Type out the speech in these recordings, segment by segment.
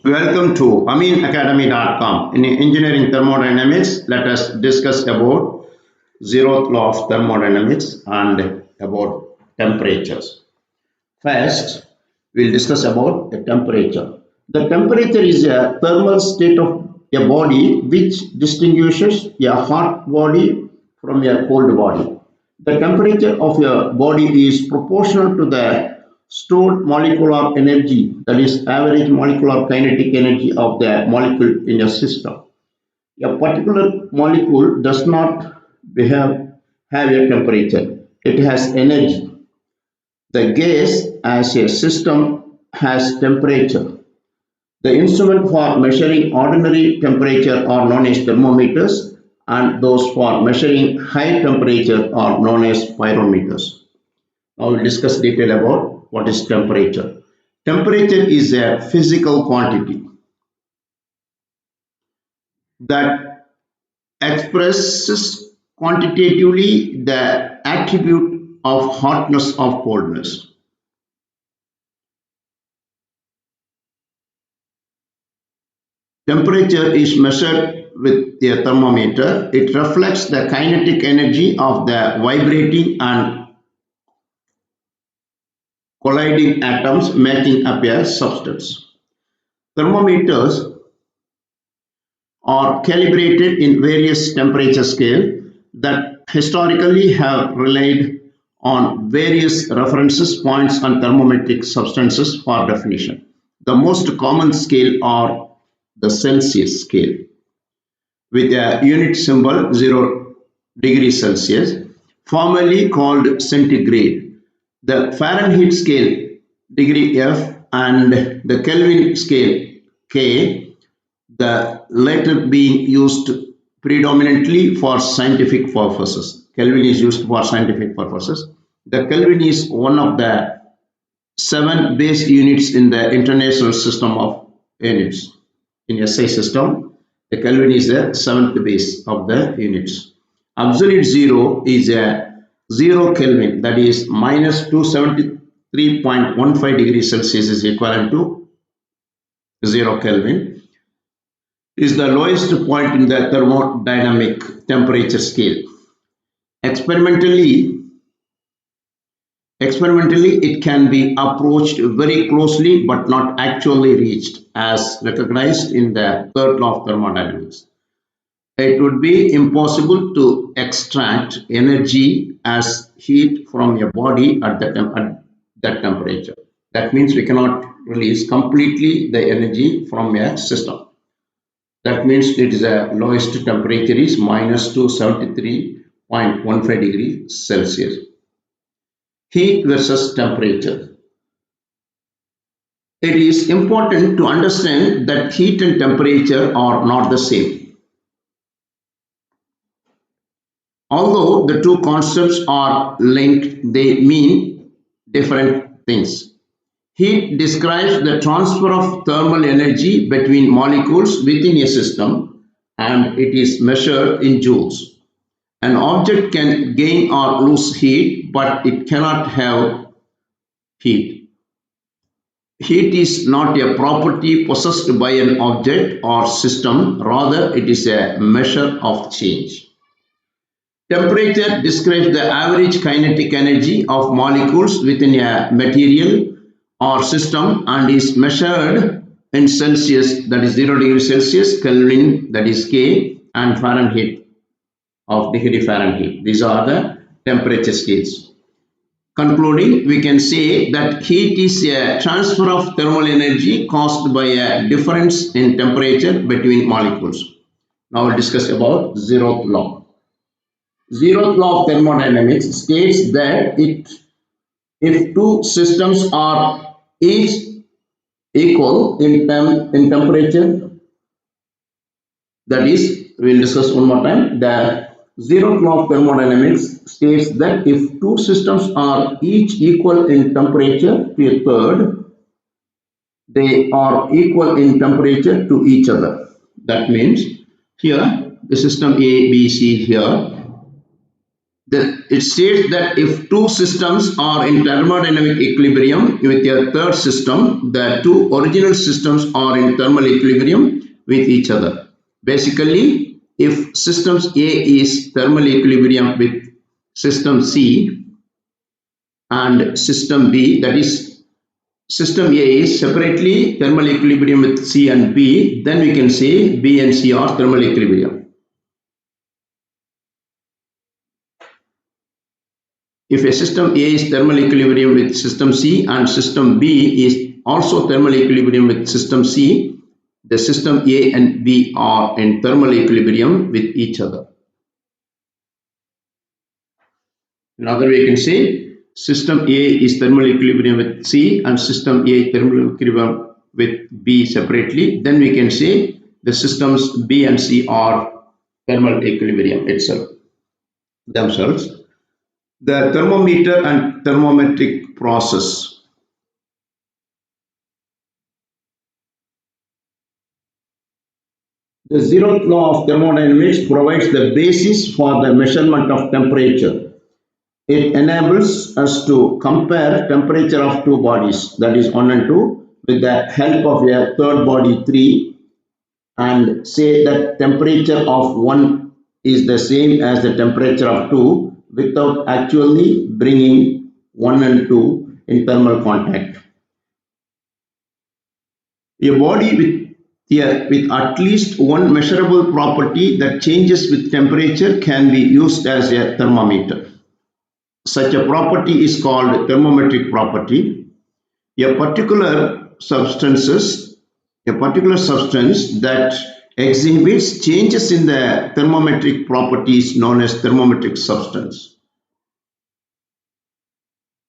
Welcome to AminAcademy.com. In engineering thermodynamics, let us discuss about zeroth law of thermodynamics and about temperatures. First, we'll discuss about the temperature. The temperature is a thermal state of a body which distinguishes a hot body from a cold body. The temperature of a body is proportional to the stored molecular energy, that is, average molecular kinetic energy of the molecule in a system. A particular molecule does not have a temperature, it has energy. The gas as a system has temperature. The instrument for measuring ordinary temperature are known as thermometers, and those for measuring high temperature are known as pyrometers. Now we'll discuss detail about what is temperature. Temperature is a physical quantity that expresses quantitatively the attribute of hotness or coldness. Temperature is measured with a thermometer. It reflects the kinetic energy of the vibrating and colliding atoms making up a substance. Thermometers are calibrated in various temperature scales that historically have relied on various reference points and thermometric substances for definition. The most common scale are the Celsius scale with a unit symbol 0 degrees Celsius, formerly called centigrade, the Fahrenheit scale degree F, and the Kelvin scale K, the latter being used predominantly for scientific purposes. Kelvin is used for scientific purposes. The Kelvin is one of the 7 base units in the international system of units. In SI system, the Kelvin is the 7th base of the units. Absolute zero is a 0 Kelvin, that is minus 273.15 degrees Celsius is equivalent to 0 Kelvin, is the lowest point in the thermodynamic temperature scale. Experimentally, it can be approached very closely but not actually reached, as recognized in the third law of thermodynamics. It would be impossible to extract energy as heat from a body at that temperature. That means we cannot release completely the energy from a system. That means it is the lowest temperature is minus 273.15 degrees Celsius. Heat versus temperature. It is important to understand that heat and temperature are not the same. Although the two concepts are linked, they mean different things. Heat describes the transfer of thermal energy between molecules within a system, and it is measured in joules. An object can gain or lose heat, but it cannot have heat. Heat is not a property possessed by an object or system, rather it is a measure of change. Temperature describes the average kinetic energy of molecules within a material or system and is measured in Celsius, that is 0 degrees Celsius, Kelvin, that is K, and Fahrenheit of degree Fahrenheit. These are the temperature scales. Concluding, we can say that heat is a transfer of thermal energy caused by a difference in temperature between molecules. Now we'll discuss about zeroth law. Zeroth law of thermodynamics states that if two systems are each equal in temperature, that is, we'll discuss one more time, the zeroth law of thermodynamics states that if two systems are each equal in temperature to a third, they are equal in temperature to each other. That means here the system A, B, C here, the it states that if two systems are in thermodynamic equilibrium with a third system, the two original systems are in thermal equilibrium with each other. Basically, if systems A is thermal equilibrium with system C and system B, that is system A is separately thermal equilibrium with C and B, then we can say B and C are thermal equilibrium. If a system A is thermal equilibrium with system C and system B is also thermal equilibrium with system C, the system A and B are in thermal equilibrium with each other. Another way you can say system A is thermal equilibrium with C and system A is thermal equilibrium with B separately. Then we can say the systems B and C are thermal equilibrium themselves. The thermometer and thermometric process. The zeroth law of thermodynamics provides the basis for the measurement of temperature. It enables us to compare temperature of two bodies, that is 1 and 2, with the help of a third body 3, and say that temperature of 1 is the same as the temperature of 2 without actually bringing 1 and 2 in thermal contact. A body with at least one measurable property that changes with temperature can be used as a thermometer. Such a property is called thermometric property. A particular substance that exhibits changes in the thermometric property is known as thermometric substance.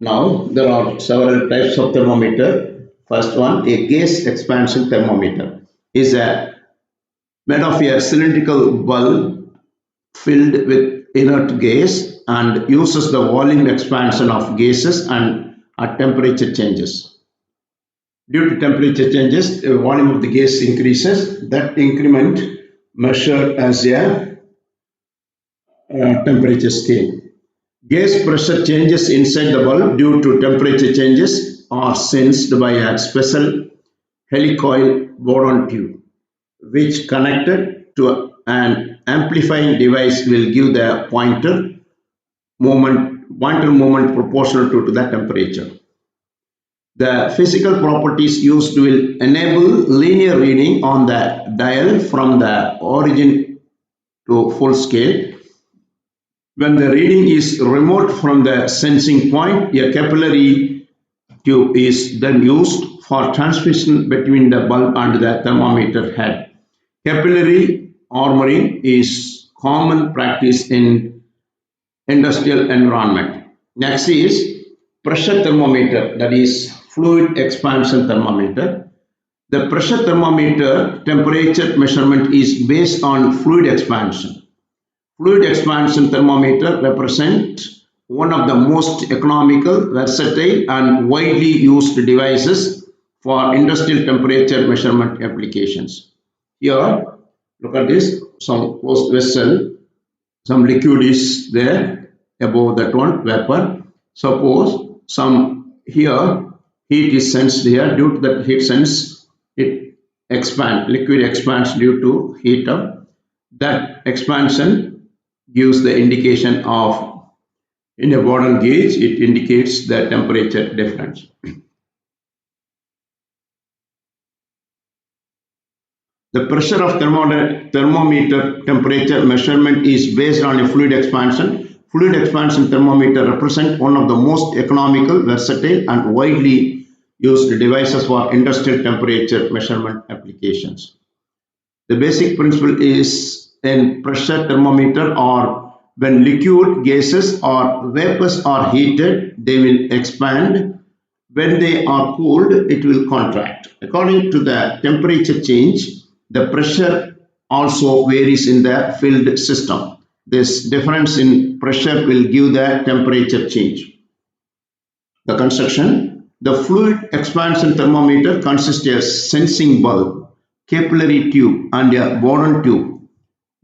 Now, there are several types of thermometer. First one, a gas expansion thermometer, is made of a cylindrical bulb filled with inert gas and uses the volume expansion of gases and at temperature changes. Due to temperature changes, the volume of the gas increases. That increment measured as a temperature scale. Gas pressure changes inside the bulb due to temperature changes are sensed by a special helicoil boron tube, which connected to an amplifying device will give the pointer moment proportional to the temperature. The physical properties used will enable linear reading on the dial from the origin to full scale. When the reading is remote from the sensing point, a capillary tube is then used for transmission between the bulb and the thermometer head. Capillary armoring is common practice in industrial environment. Next is pressure thermometer, that is fluid expansion thermometer. The pressure thermometer temperature measurement is based on fluid expansion. Fluid expansion thermometer represent one of the most economical, versatile and widely used devices for industrial temperature measurement applications. Here, look at this, some closed vessel, some liquid is there above that one, vapor. Suppose some here heat is sensed here. Due to that heat sense, it expands, liquid expands due to heat up. That expansion gives the indication of, in a Bourdon gauge, it indicates the temperature difference. The pressure of thermometer temperature measurement is based on a fluid expansion. Fluid expansion thermometer represent one of the most economical, versatile and widely used devices for industrial temperature measurement applications. The basic principle is in pressure thermometer, or when liquid, gases or vapors are heated, they will expand. When they are cooled, it will contract. According to the temperature change, the pressure also varies in the filled system. This difference in pressure will give the temperature change. The construction. The fluid expansion thermometer consists of a sensing bulb, capillary tube and a Bourdon tube.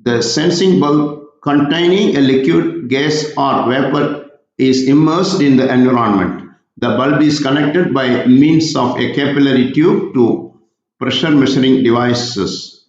The sensing bulb containing a liquid, gas, or vapor is immersed in the environment. The bulb is connected by means of a capillary tube to pressure measuring devices,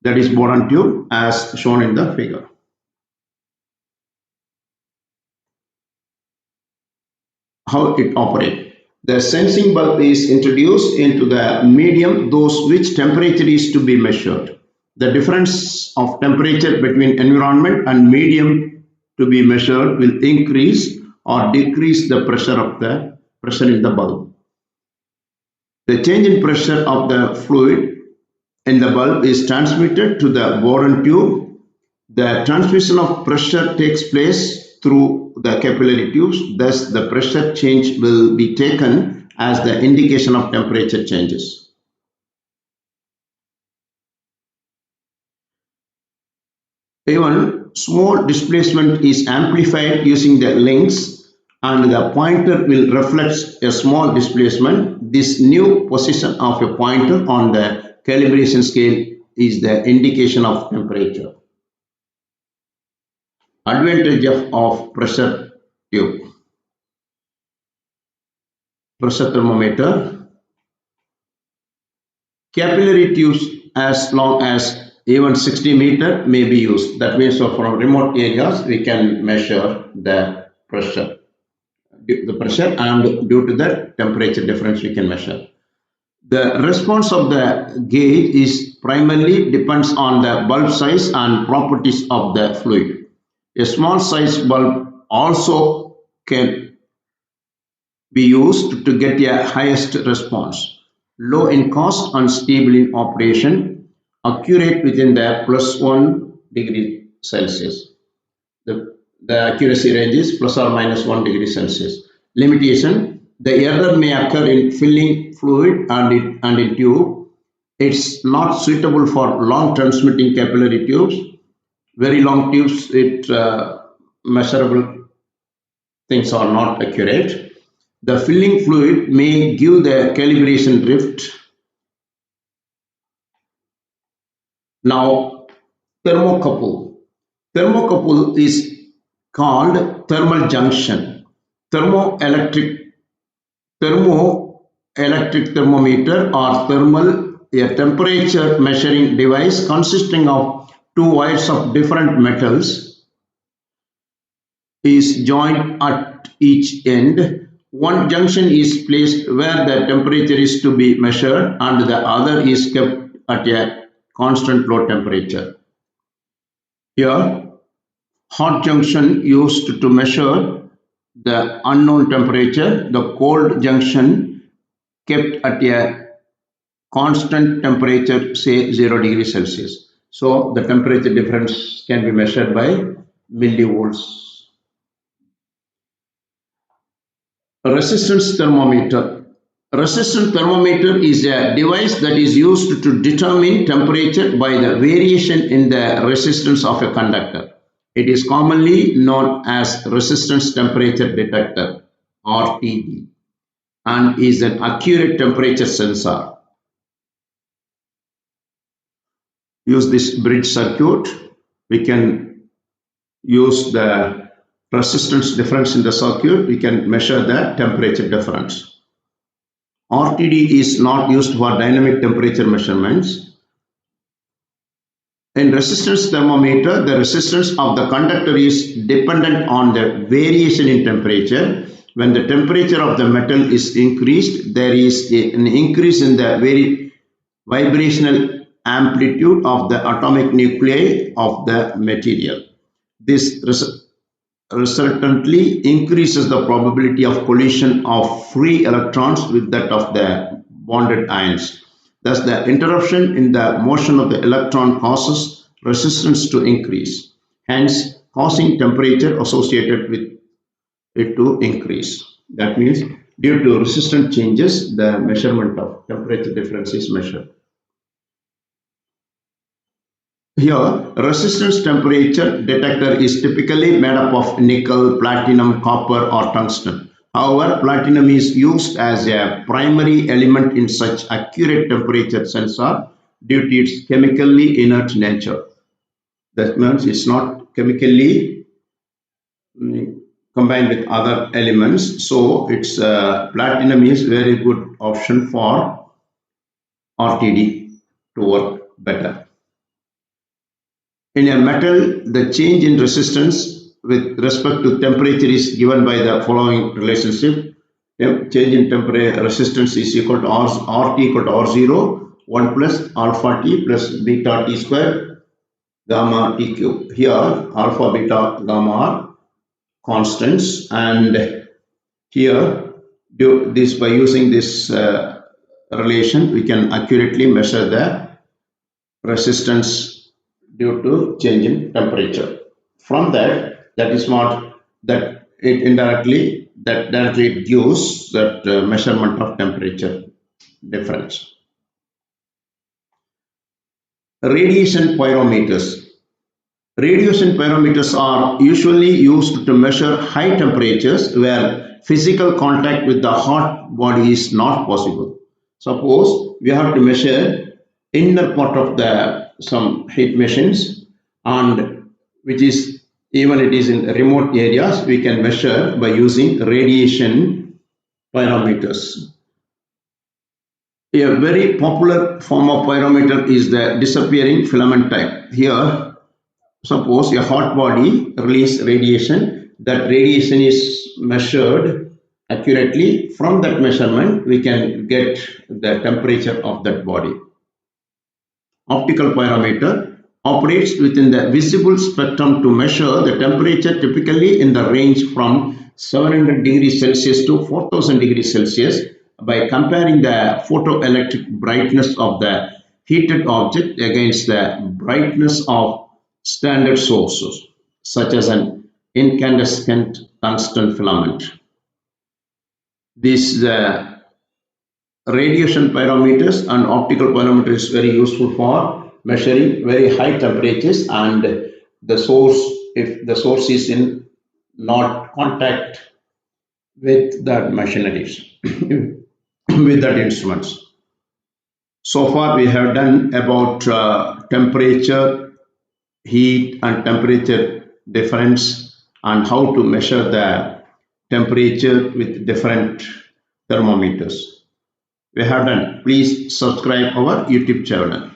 that is Bourdon tube, as shown in the figure. How it operates. The sensing bulb is introduced into the medium those which temperature is to be measured. The difference of temperature between environment and medium to be measured will increase or decrease the pressure in the bulb. The change in pressure of the fluid in the bulb is transmitted to the Bourdon tube. The transmission of pressure takes place through the capillary tubes, thus the pressure change will be taken as the indication of temperature changes. Even small displacement is amplified using the links, and the pointer will reflect a small displacement. This new position of a pointer on the calibration scale is the indication of temperature. Advantage of pressure tube. Pressure thermometer. Capillary tubes as long as even 60 meter may be used. That means from remote areas we can measure the pressure. And due to the temperature difference we can measure. The response of the gauge is primarily depends on the bulb size and properties of the fluid. A small size bulb also can be used to get a highest response. Low in cost and stable in operation, accurate within the +1 degree Celsius. The accuracy range is plus or minus 1 degree Celsius. Limitation: the error may occur in filling fluid and in tube. It's not suitable for long transmitting capillary tubes. Very long tubes, measurable things are not accurate. The filling fluid may give the calibration drift. Now, thermocouple. Thermocouple is called thermal junction. Thermoelectric thermometer or a temperature measuring device consisting of two wires of different metals is joined at each end. One junction is placed where the temperature is to be measured and the other is kept at a constant low temperature. Here, hot junction used to measure the unknown temperature, the cold junction kept at a constant temperature, say 0 degrees Celsius. So the temperature difference can be measured by millivolts. Resistance thermometer. Resistance thermometer is a device that is used to determine temperature by the variation in the resistance of a conductor. It is commonly known as resistance temperature detector, RTD, and is an accurate temperature sensor. Use this bridge circuit. We can use the resistance difference in the circuit. We can measure the temperature difference. RTD is not used for dynamic temperature measurements. In resistance thermometer, the resistance of the conductor is dependent on the variation in temperature. When the temperature of the metal is increased, there is an increase in the vibrational amplitude of the atomic nuclei of the material. This resultantly increases the probability of collision of free electrons with that of the bonded ions. Thus, the interruption in the motion of the electron causes resistance to increase, hence causing temperature associated with it to increase. That means due to resistance changes, the measurement of temperature difference is measured. Here, resistance temperature detector is typically made up of nickel, platinum, copper, or tungsten. However, platinum is used as a primary element in such accurate temperature sensor due to its chemically inert nature. That means it's not chemically combined with other elements. So it's platinum is very good option for RTD to work better. In a metal, the change in resistance with respect to temperature is given by the following relationship. Change in temperature resistance is equal to RT equal to R0, 1 plus alpha T plus beta T square gamma T cube. Here alpha, beta, gamma are constants, and here this by using this relation we can accurately measure the resistance due to change in temperature. From that is what that it indirectly that directly gives that measurement of temperature difference. Radiation pyrometers. Radiation pyrometers are usually used to measure high temperatures where physical contact with the hot body is not possible. Suppose we have to measure inner part of the some heat machines, and which is even it is in remote areas, we can measure by using radiation pyrometers. A very popular form of pyrometer is the disappearing filament type. Here, suppose a hot body release radiation, that radiation is measured accurately. From that measurement, we can get the temperature of that body. Optical pyrometer operates within the visible spectrum to measure the temperature typically in the range from 700 degrees Celsius to 4000 degrees Celsius by comparing the photoelectric brightness of the heated object against the brightness of standard sources such as an incandescent tungsten filament. These radiation pyrometers and optical pyrometer is very useful for measuring very high temperatures, and the source, if the source is in not contact with that machineries with that instruments. So far we have done about temperature, heat and temperature difference, and how to measure the temperature with different thermometers. We have done. Please subscribe our YouTube channel.